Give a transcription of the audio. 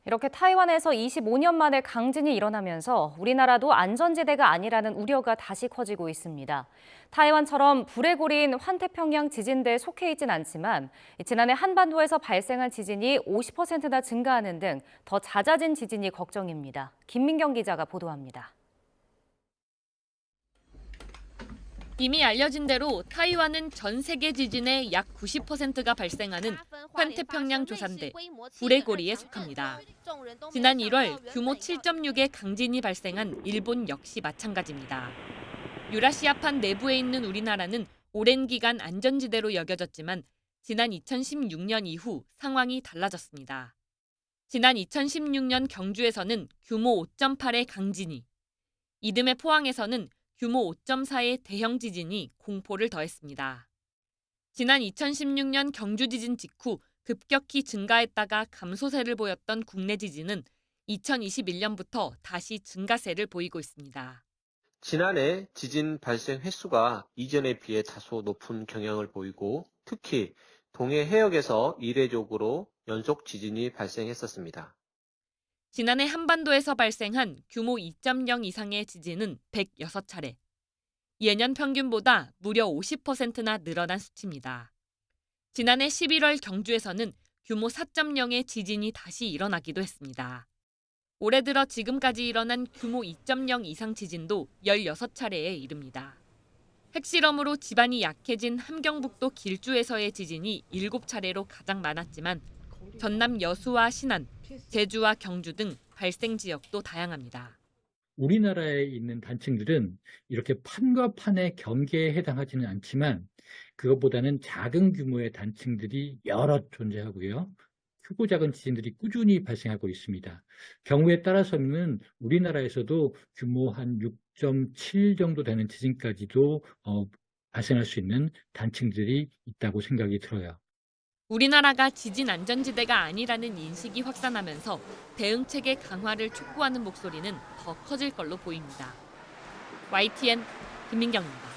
이렇게 타이완에서 25년 만에 강진이 일어나면서 우리나라도 안전지대가 아니라는 우려가 다시 커지고 있습니다. 타이완처럼 불에 고린 환태평양 지진대에 속해 있진 않지만 지난해 한반도에서 발생한 지진이 50%나 증가하는 등 더 잦아진 지진이 걱정입니다. 김민경 기자가 보도합니다. 이미 알려진 대로 타이완은 전 세계 지진의 약 90%가 발생하는 환태평양 조산대, 불의 고리에 속합니다. 지난 1월 규모 7.6의 강진이 발생한 일본 역시 마찬가지입니다. 유라시아판 내부에 있는 우리나라는 오랜 기간 안전지대로 여겨졌지만 지난 2016년 이후 상황이 달라졌습니다. 지난 2016년 경주에서는 규모 5.8의 강진이, 이듬해 포항에서는 규모 5.4의 대형 지진이 공포를 더했습니다. 지난 2016년 경주 지진 직후 급격히 증가했다가 감소세를 보였던 국내 지진은 2021년부터 다시 증가세를 보이고 있습니다. 지난해 지진 발생 횟수가 이전에 비해 다소 높은 경향을 보이고 특히 동해 해역에서 이례적으로 연속 지진이 발생했었습니다. 지난해 한반도에서 발생한 규모 2.0 이상의 지진은 106차례. 예년 평균보다 무려 50%나 늘어난 수치입니다. 지난해 11월 경주에서는 규모 4.0의 지진이 다시 일어나기도 했습니다. 올해 들어 지금까지 일어난 규모 2.0 이상 지진도 16차례에 이릅니다. 핵실험으로 지반이 약해진 함경북도 길주에서의 지진이 7차례로 가장 많았지만 전남 여수와 신안, 제주와 경주 등 발생 지역도 다양합니다. 우리나라에 있는 단층들은 이렇게 판과 판의 경계에 해당하지는 않지만 그것보다는 작은 규모의 단층들이 여러 존재하고요. 크고 작은 지진들이 꾸준히 발생하고 있습니다. 경우에 따라서는 우리나라에서도 규모 한 6.7 정도 되는 지진까지도 발생할 수 있는 단층들이 있다고 생각이 들어요. 우리나라가 지진 안전지대가 아니라는 인식이 확산하면서 대응체계 강화를 촉구하는 목소리는 더 커질 걸로 보입니다. YTN 김민경입니다.